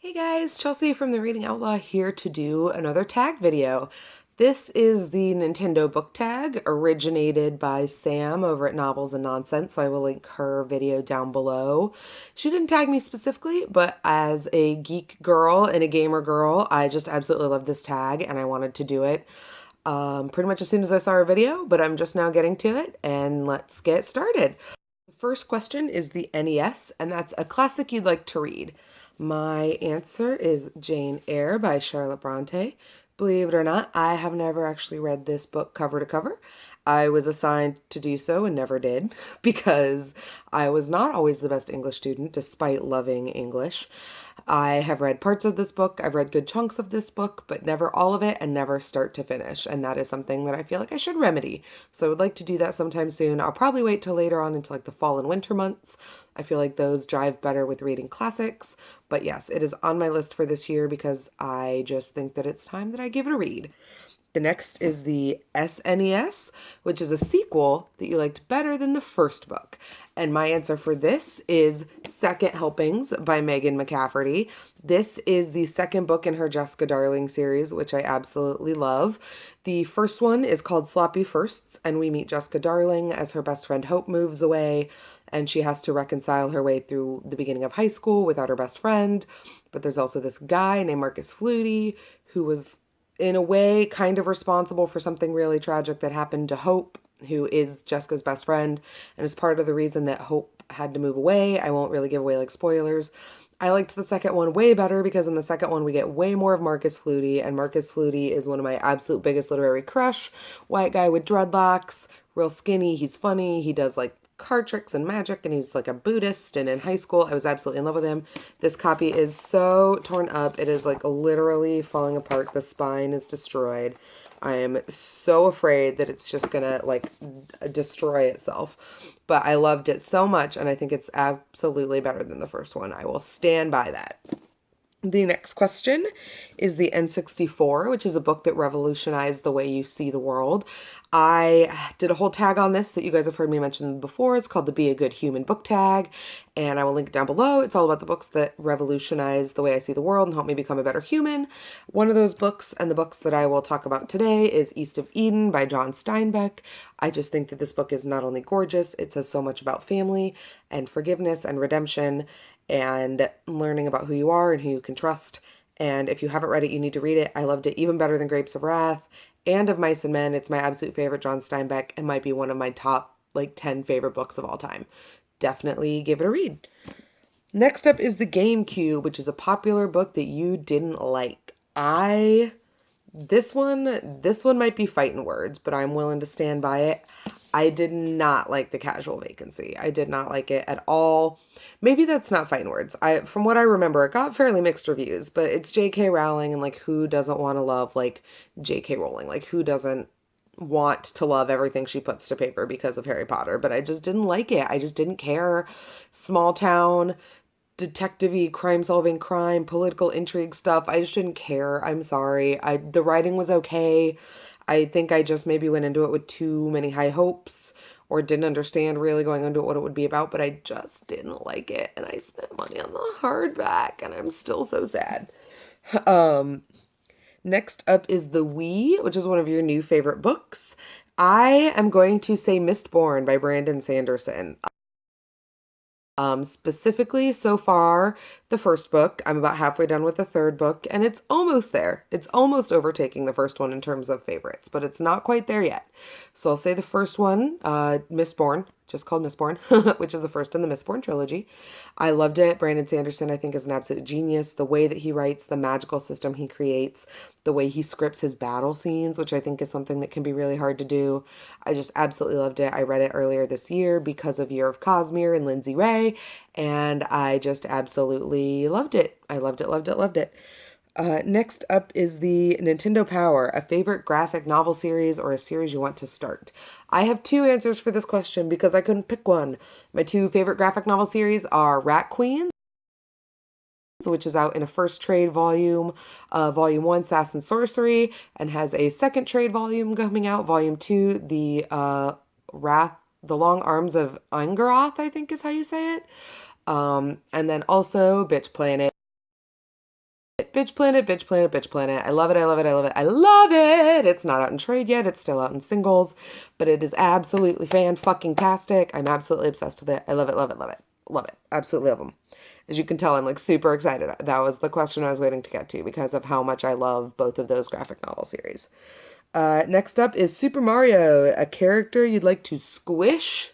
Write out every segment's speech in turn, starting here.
Hey guys, Chelsea from the Reading Outlaw here to do another tag video. This is the Nintendo book tag originated by Sam over at Novels and Nonsense, so I will link her video down below. She didn't tag me specifically, but as a geek girl and a gamer girl, I just absolutely love this tag and I wanted to do it pretty much as soon as I saw her video, but I'm just now getting to it and let's get started. The first question is the NES, and that's a classic you'd like to read. My answer is Jane Eyre by Charlotte Bronte. Believe it or not, I have never actually read this book cover to cover. I was assigned to do so and never did because I was not always the best English student despite loving English. I have read parts of this book, I've read good chunks of this book, but never all of it and never start to finish. And that is something that I feel like I should remedy. So I would like to do that sometime soon. I'll probably wait till later on into like the fall and winter months. I feel like those drive better with reading classics. But yes, it is on my list for this year because I just think that it's time that I give it a read. The next is the SNES, which is a sequel that you liked better than the first book. And my answer for this is Second Helpings by Megan McCafferty. This is the second book in her Jessica Darling series, which I absolutely love. The first one is called Sloppy Firsts, and we meet Jessica Darling as her best friend Hope moves away, and she has to reconcile her way through the beginning of high school without her best friend. But there's also this guy named Marcus Flutie who was in a way kind of responsible for something really tragic that happened to Hope, who is Jessica's best friend and is part of the reason that Hope had to move away. I won't really give away like spoilers. I liked the second one way better because in the second one we get way more of Marcus Flutie, and Marcus Flutie is one of my absolute biggest literary crush. White guy with dreadlocks, real skinny, he's funny, he does like card tricks and magic, and he's like a Buddhist, and in high school I was absolutely in love with him. This copy is so torn up. It is like literally falling apart. The spine is destroyed. I am so afraid that it's just gonna like destroy itself. But I loved it so much, and I think it's absolutely better than the first one. I will stand by that. The next question is the N64, which is a book that revolutionized the way you see the world. I did a whole tag on this that you guys have heard me mention before. It's called the Be a Good Human book tag, and I will link it down below. It's all about the books that revolutionize the way I see the world and help me become a better human. One of those books, and the books that I will talk about today, is East of Eden by John Steinbeck. I just think that this book is not only gorgeous, it says so much about family and forgiveness and redemption and learning about who you are and who you can trust. And if you haven't read it, you need to read it. I loved it even better than Grapes of Wrath and Of Mice and Men. It's my absolute favorite John Steinbeck and might be one of my top like 10 favorite books of all time. Definitely give it a read. Next up is The GameCube, which is a popular book that you didn't like. This one might be fighting words, but I'm willing to stand by it. I did not like The Casual Vacancy. I did not like it at all. Maybe that's not fighting words. From what I remember, it got fairly mixed reviews, but it's J.K. Rowling, and like who doesn't want to love like J.K. Rowling? Like who doesn't want to love everything she puts to paper because of Harry Potter? But I just didn't like it. I just didn't care. Small town, detective-y, crime-solving crime, political intrigue stuff. I just didn't care. I'm sorry. The writing was okay. I think I just maybe went into it with too many high hopes or didn't understand really going into it what it would be about, but I just didn't like it. And I spent money on the hardback and I'm still so sad. Um, Next up is The Wee, which is one of your new favorite books. I am going to say Mistborn by Brandon Sanderson. Specifically, so far, the first book. I'm about halfway done with the third book, and it's almost there. It's almost overtaking the first one in terms of favorites, but it's not quite there yet. So I'll say the first one, Mistborn, just called Mistborn, which is the first in the Mistborn trilogy. I loved it. Brandon Sanderson, I think, is an absolute genius. The way that he writes, the magical system he creates, the way he scripts his battle scenes, which I think is something that can be really hard to do. I just absolutely loved it. I read it earlier this year because of Year of Cosmere and Lindsay Ray, and I just absolutely loved it. I loved it, loved it, loved it. Next up is the Nintendo Power, a favorite graphic novel series or a series you want to start. I have two answers for this question because I couldn't pick one. My two favorite graphic novel series are Rat Queens, which is out in a first trade volume, volume 1, Sass and Sorcery, and has a second trade volume coming out, volume 2, the Long Arms of Angaroth, I think is how you say it. And then also Bitch Planet. Bitch Planet, Bitch Planet, Bitch Planet. I love it, I love it, I love it, I love it. It's not out in trade yet. It's still out in singles, but it is absolutely fan-fucking-tastic. I'm absolutely obsessed with it. I love it, love it, love it. Love it. Absolutely love them. As you can tell, I'm like super excited. That was the question I was waiting to get to because of how much I love both of those graphic novel series. Next up is Super Mario, a character you'd like to squish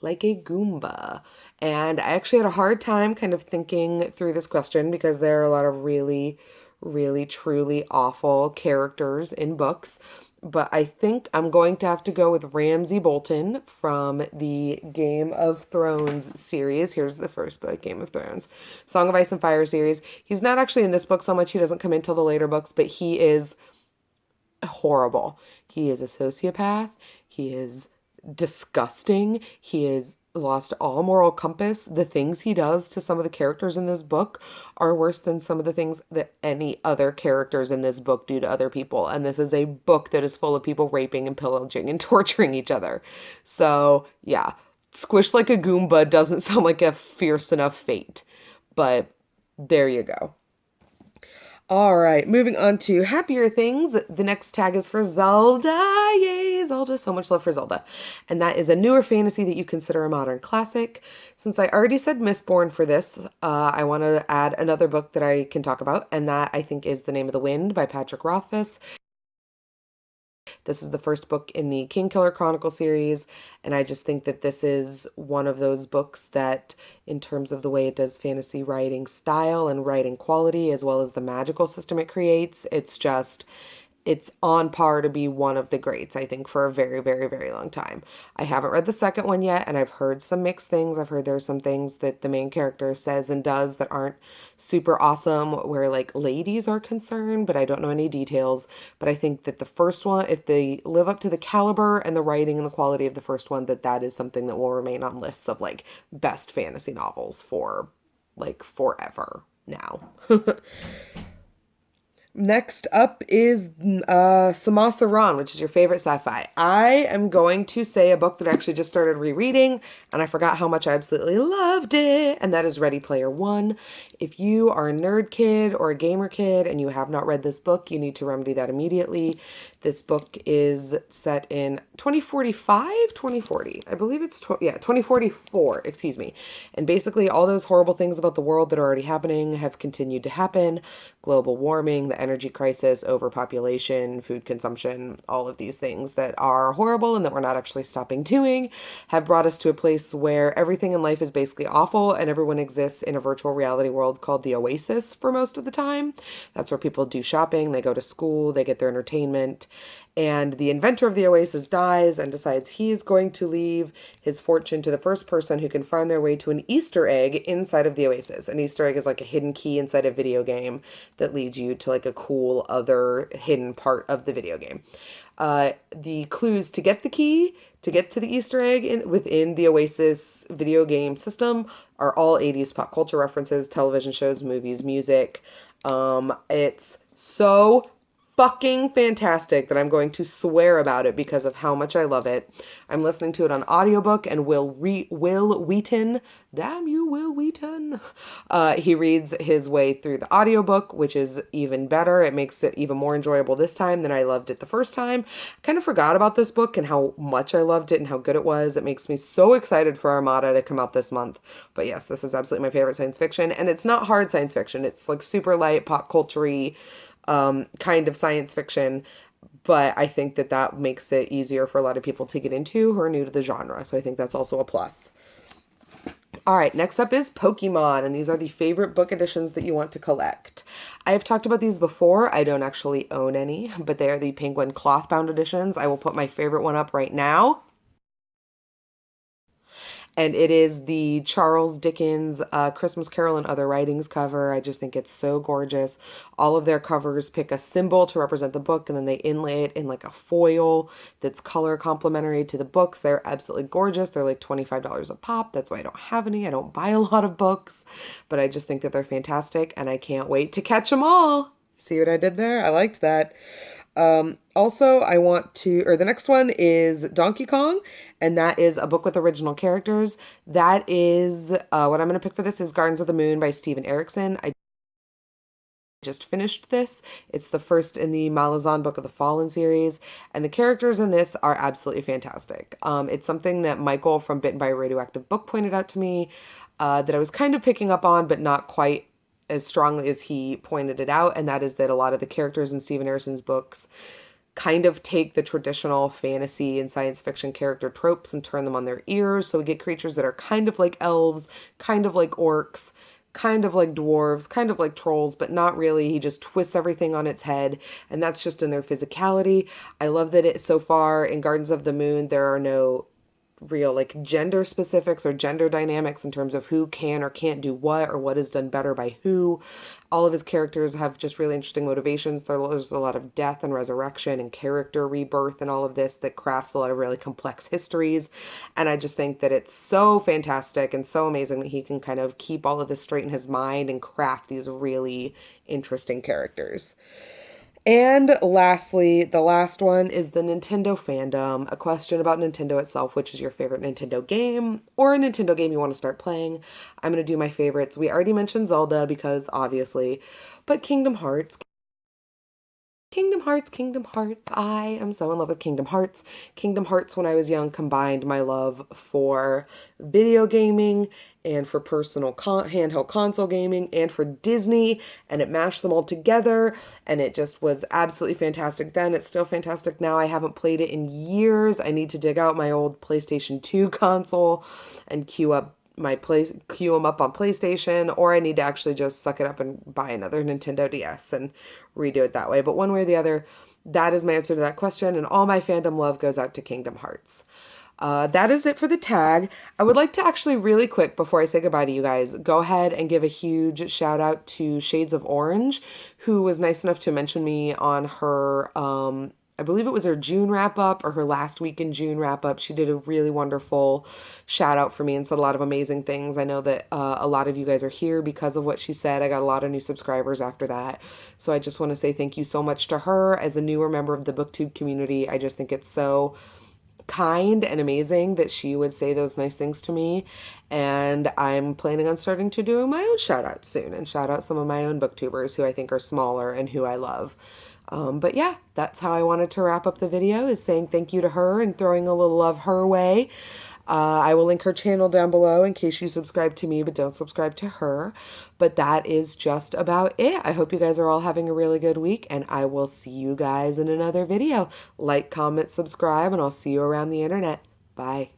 like a Goomba. And I actually had a hard time kind of thinking through this question because there are a lot of really, really, truly awful characters in books. But I think I'm going to have to go with Ramsay Bolton from the Game of Thrones series. Here's the first book, Game of Thrones, Song of Ice and Fire series. He's not actually in this book so much. He doesn't come into the later books, but he is horrible. He is a sociopath. He is disgusting. He is lost all moral compass. The things he does to some of the characters in this book are worse than some of the things that any other characters in this book do to other people. And this is a book that is full of people raping and pillaging and torturing each other. So, yeah, squish like a Goomba doesn't sound like a fierce enough fate. But there you go. All right, moving on to happier things. The next tag is for Zelda. Yay, Zelda. So much love for Zelda. And that is a newer fantasy that you consider a modern classic. Since I already said Mistborn for this, I want to add another book that I can talk about, and that I think is The Name of the Wind by Patrick Rothfuss. This is the first book in the Kingkiller Chronicle series, and I just think that this is one of those books that, in terms of the way it does fantasy writing style and writing quality, as well as the magical system it creates, it's on par to be one of the greats, I think, for a very, very, very long time. I haven't read the second one yet, and I've heard some mixed things. I've heard there's some things that the main character says and does that aren't super awesome, where like ladies are concerned, but I don't know any details. But I think that the first one, if they live up to the caliber and the writing and the quality of the first one, that is something that will remain on lists of like best fantasy novels for like forever now. Next up is Samasaran, which is your favorite sci-fi. I am going to say a book that I actually just started rereading, and I forgot how much I absolutely loved it, and that is Ready Player One. If you are a nerd kid or a gamer kid and you have not read this book, you need to remedy that immediately. This book is set in 2045, 2040. I believe it's, 2044, excuse me. And basically all those horrible things about the world that are already happening have continued to happen. Global warming, the energy crisis, overpopulation, food consumption, all of these things that are horrible and that we're not actually stopping doing have brought us to a place where everything in life is basically awful and everyone exists in a virtual reality world called the Oasis for most of the time. That's where people do shopping, they go to school, they get their entertainment. And the inventor of the Oasis dies and decides he's going to leave his fortune to the first person who can find their way to an Easter egg inside of the Oasis. An Easter egg is like a hidden key inside a video game that leads you to like a cool other hidden part of the video game. The clues to get the key, to get to the Easter egg within the Oasis video game system are all 80s pop culture references, television shows, movies, music. It's so fucking fantastic that I'm going to swear about it because of how much I love it. I'm listening to it on audiobook, and Will Wheaton, damn you, Will Wheaton, he reads his way through the audiobook, which is even better. It makes it even more enjoyable this time than I loved it the first time. I kind of forgot about this book and how much I loved it and how good it was. It makes me so excited for Armada to come out this month. But yes, this is absolutely my favorite science fiction, and it's not hard science fiction. It's like super light, pop culture-y, kind of science fiction, but I think that makes it easier for a lot of people to get into who are new to the genre, so I think that's also a plus. All right, next up is Pokemon, and these are the favorite book editions that you want to collect. I have talked about these before. I don't actually own any, but they are the Penguin Clothbound editions. I will put my favorite one up right now. And it is the Charles Dickens Christmas Carol and Other Writings cover. I just think it's so gorgeous. All of their covers pick a symbol to represent the book, and then they inlay it in like a foil that's color complementary to the books. They're absolutely gorgeous. They're like $25 a pop. That's why I don't have any. I don't buy a lot of books, but I just think that they're fantastic, and I can't wait to catch them all. See what I did there? I liked that. Also, the next one is Donkey Kong, and that is a book with original characters. That is, what I'm going to pick for this is Gardens of the Moon by Steven Erikson. I just finished this. It's the first in the Malazan Book of the Fallen series, and the characters in this are absolutely fantastic. It's something that Michael from Bitten by a Radioactive Book pointed out to me, that I was kind of picking up on, but not quite as strongly as he pointed it out, and that is that a lot of the characters in Stephen Harrison's books kind of take the traditional fantasy and science fiction character tropes and turn them on their ears. So we get creatures that are kind of like elves, kind of like orcs, kind of like dwarves, kind of like trolls, but not really. He just twists everything on its head, and that's just in their physicality. I love that it so far in Gardens of the Moon there are no real like gender specifics or gender dynamics in terms of who can or can't do what or what is done better by who. All of his characters have just really interesting motivations. There's a lot of death and resurrection and character rebirth and all of this that crafts a lot of really complex histories. And I just think that it's so fantastic and so amazing that he can kind of keep all of this straight in his mind and craft these really interesting characters. And lastly, the last one is the Nintendo fandom. A question about Nintendo itself, which is your favorite Nintendo game or a Nintendo game you want to start playing. I'm going to do my favorites. We already mentioned Zelda because obviously, but Kingdom Hearts. Kingdom Hearts, Kingdom Hearts. I am so in love with Kingdom Hearts. Kingdom Hearts, when I was young, combined my love for video gaming and for personal handheld console gaming and for Disney, and it mashed them all together, and it just was absolutely fantastic then. It's still fantastic now. I haven't played it in years. I need to dig out my old PlayStation 2 console and queue them up on PlayStation, or I need to actually just suck it up and buy another Nintendo DS and redo it that way. But one way or the other, that is my answer to that question, and all my fandom love goes out to Kingdom Hearts. That is it for the tag. I would like to actually really quick before I say goodbye to you guys, go ahead and give a huge shout out to Shades of Orange, who was nice enough to mention me on her I believe it was her June wrap up or her last week in June wrap up. She did a really wonderful shout out for me and said a lot of amazing things. I know that a lot of you guys are here because of what she said. I got a lot of new subscribers after that. So I just want to say thank you so much to her as a newer member of the BookTube community. I just think it's so kind and amazing that she would say those nice things to me. And I'm planning on starting to do my own shout out soon and shout out some of my own booktubers who I think are smaller and who I love. But yeah, that's how I wanted to wrap up the video, is saying thank you to her and throwing a little love her way. I will link her channel down below in case you subscribe to me but don't subscribe to her. But that is just about it. I hope you guys are all having a really good week, and I will see you guys in another video. Like, comment, subscribe, and I'll see you around the internet. Bye.